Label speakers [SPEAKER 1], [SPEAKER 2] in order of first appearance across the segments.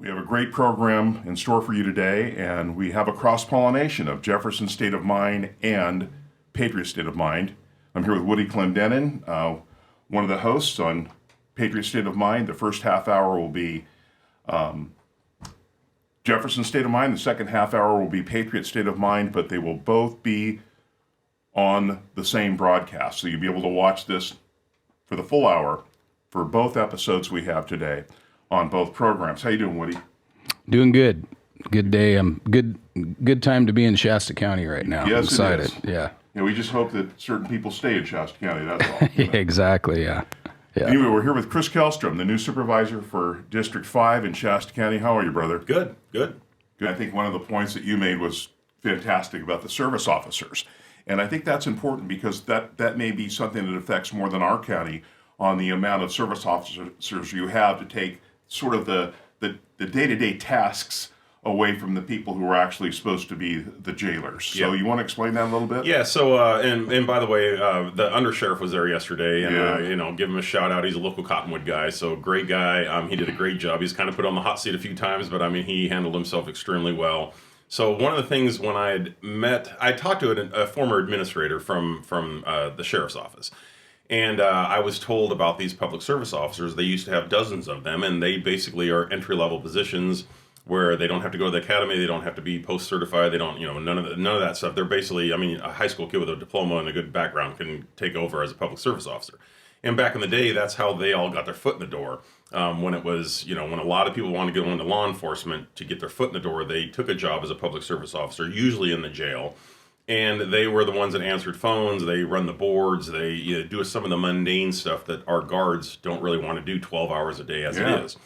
[SPEAKER 1] We have a great program in store for you today, and we have a cross-pollination of Jefferson State of Mind and Patriot State of Mind. I'm here with Woody Clendenen, one of the hosts on Patriot State of Mind. The first half hour will be Jefferson State of Mind. The second half hour will be Patriot State of Mind, but they will both be on the same broadcast. So you'll be able to watch this for the full hour for both episodes we have today on both programs. How you doing, Woody?
[SPEAKER 2] Doing good. Good day. Good time to be in Shasta County right now.
[SPEAKER 1] Yes,
[SPEAKER 2] I'm excited.
[SPEAKER 1] it is.
[SPEAKER 2] Yeah.
[SPEAKER 1] Yeah, we just hope that certain people stay in Shasta County, that's all.
[SPEAKER 2] Yeah, exactly, yeah.
[SPEAKER 1] Anyway, we're here with Chris Kellstrom, the new supervisor for District 5 in Shasta County. How are you, brother?
[SPEAKER 3] Good.
[SPEAKER 1] I think one of the points that you made was fantastic about the service officers. And I think that's important because that may be something that affects more than our county on the amount of service officers you have to take sort of the day-to-day tasks away from the people who are actually supposed to be the jailers. So you want to explain that a little bit?
[SPEAKER 3] Yeah, so, and by the way, the undersheriff was there yesterday, and, give him a shout out. He's a local Cottonwood guy, so great guy. He did a great job. He's kind of put on the hot seat a few times, but, he handled himself extremely well. So one of the things when I talked to a former administrator from the sheriff's office. And I was told about these public service officers. They used to have dozens of them, and they basically are entry-level positions where they don't have to go to the academy, they don't have to be post-certified, they don't, none of that stuff. They're basically, a high school kid with a diploma and a good background can take over as a public service officer. And back in the day, that's how they all got their foot in the door. When it was, when a lot of people wanted to go into law enforcement to get their foot in the door, they took a job as a public service officer, usually in the jail. And they were the ones that answered phones, they run the boards, they do some of the mundane stuff that our guards don't really want to do 12 hours a day as it is.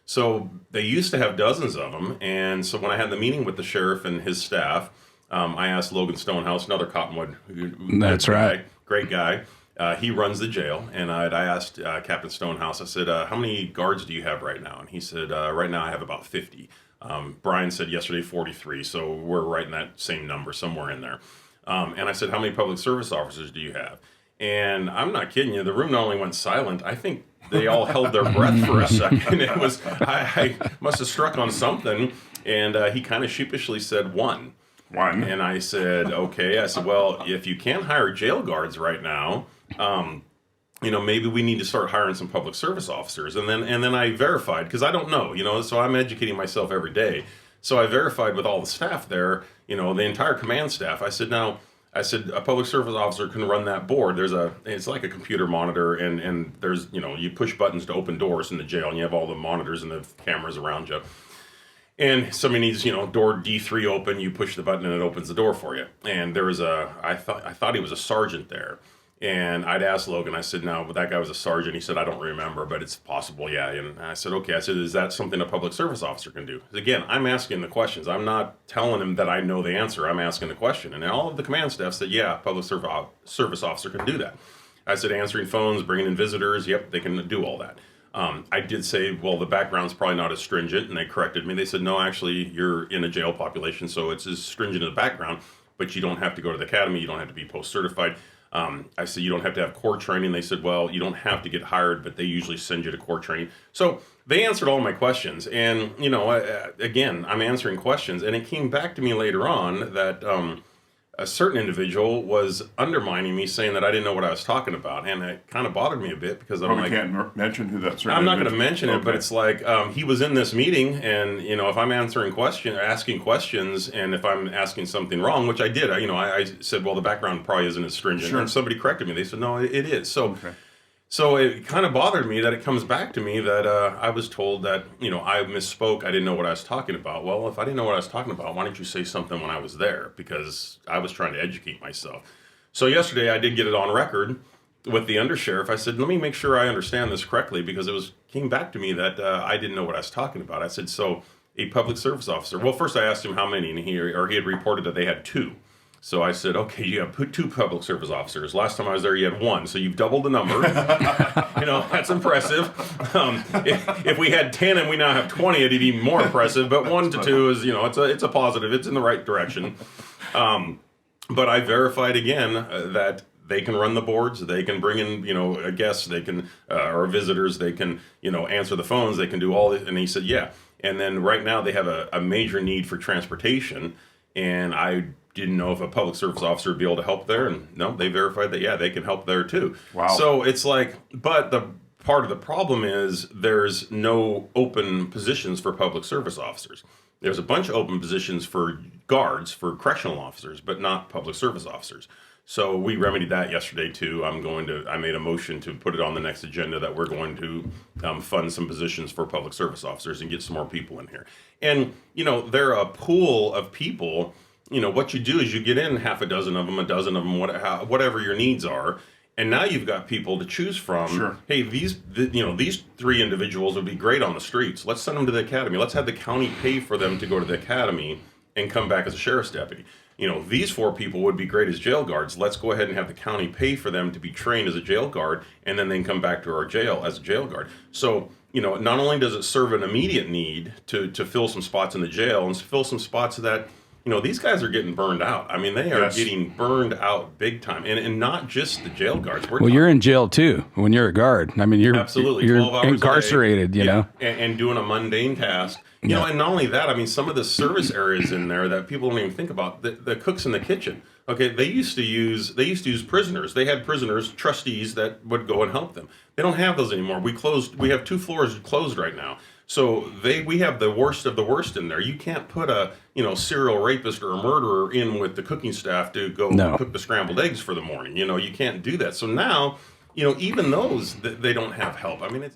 [SPEAKER 3] So they used to have dozens of them, and so when I had the meeting with the sheriff and his staff, I asked Logan Stonehouse, another Cottonwood
[SPEAKER 2] That's right.
[SPEAKER 3] Great guy. He runs the jail, and I asked Captain Stonehouse, I said, how many guards do you have right now? And he said, right now I have about 50. Brian said yesterday 43, so we're right in that same number, somewhere in there. And I said, how many public service officers do you have? And I'm not kidding you, the room not only went silent, I think they all held their breath for a second. It was, I must have struck on something, and he kind of sheepishly said one. And I said, okay. I said, well, if you can't hire jail guards right now, maybe we need to start hiring some public service officers. And then I verified, because I don't know, so I'm educating myself every day. So I verified with all the staff there, the entire command staff. I said, a public service officer can run that board. It's like a computer monitor, and there's, you push buttons to open doors in the jail, and you have all the monitors and the cameras around you. And somebody needs, door D3 open, you push the button and it opens the door for you. And there was I thought he was a sergeant there. And I'd asked Logan, I said, no, but that guy was a sergeant. He said, I don't remember, but it's possible, yeah. And I said, okay. I said, is that something a public service officer can do? Again, I'm asking the questions. I'm not telling him that I know the answer. I'm asking the question. And all of the command staff said, yeah, public service officer can do that. I said, answering phones, bringing in visitors, yep, they can do all that. I did say, well, the background's probably not as stringent, and they corrected me. They said, no, actually, you're in a jail population, so it's as stringent as the background, but you don't have to go to the academy, you don't have to be post-certified. I said, you don't have to have core training. They said, well, you don't have to get hired, but they usually send you to core training. So they answered all my questions. And, again, I'm answering questions. And it came back to me later on that a certain individual was undermining me, saying that I didn't know what I was talking about. And it kind of bothered me a bit because I'm
[SPEAKER 1] can't mention who that certain
[SPEAKER 3] I'm not going to mention it, but it's like he was in this meeting, and if I'm asking questions, and if I'm asking something wrong, which I did, I said, well, the background probably isn't as stringent. Sure. And somebody corrected me. They said, no, it is. So it kind of bothered me that it comes back to me that I was told that, I misspoke. I didn't know what I was talking about. Well, if I didn't know what I was talking about, why didn't you say something when I was there? Because I was trying to educate myself. So yesterday I did get it on record with the undersheriff. I said, let me make sure I understand this correctly, because it came back to me that I didn't know what I was talking about. I said, so a public service officer. Well, first I asked him how many, and he had reported that they had 2. So I said, okay, you have 2 public service officers. Last time I was there, you had 1. So you've doubled the number. That's impressive. If we had 10 and we now have 20, it'd be more impressive. But 1 to 2 is, it's a positive. It's in the right direction. But I verified again that they can run the boards. They can bring in, guests. They can, or visitors. They can, answer the phones. They can do all this. And he said, yeah. And then right now they have a major need for transportation, and I didn't know if a public service officer would be able to help there. And no, they verified that, yeah, they can help there too.
[SPEAKER 1] Wow.
[SPEAKER 3] So it's like, but the part of the problem is there's no open positions for public service officers. There's a bunch of open positions for guards, for correctional officers, but not public service officers. So we remedied that yesterday too. I made a motion to put it on the next agenda that we're going to fund some positions for public service officers and get some more people in here. And, they're a pool of people. What you do is you get in half a dozen of them, whatever your needs are. And now you've got people to choose from.
[SPEAKER 1] Sure.
[SPEAKER 3] Hey, these 3 individuals would be great on the streets. Let's send them to the academy. Let's have the county pay for them to go to the academy and come back as a sheriff's deputy. These 4 people would be great as jail guards. Let's go ahead and have the county pay for them to be trained as a jail guard, and then they can come back to our jail as a jail guard. So, not only does it serve an immediate need to fill some spots in the jail and fill some spots that, these guys are getting burned out. I mean, they are getting burned out big time. And not just the jail guards.
[SPEAKER 2] You're in jail too when you're a guard. I mean, you're
[SPEAKER 3] absolutely
[SPEAKER 2] you're
[SPEAKER 3] 12 hours
[SPEAKER 2] incarcerated, you know.
[SPEAKER 3] And doing a mundane task. And not only that, I mean, some of the service areas in there that people don't even think about, the cooks in the kitchen. Okay, they used to use prisoners. They had prisoners, trustees that would go and help them. They don't have those anymore. We have 2 floors closed right now. So we have the worst of the worst in there. You can't put a serial rapist or a murderer in with the cooking staff to go cook the scrambled eggs for the morning. You can't do that. So now, even those they don't have help. I mean,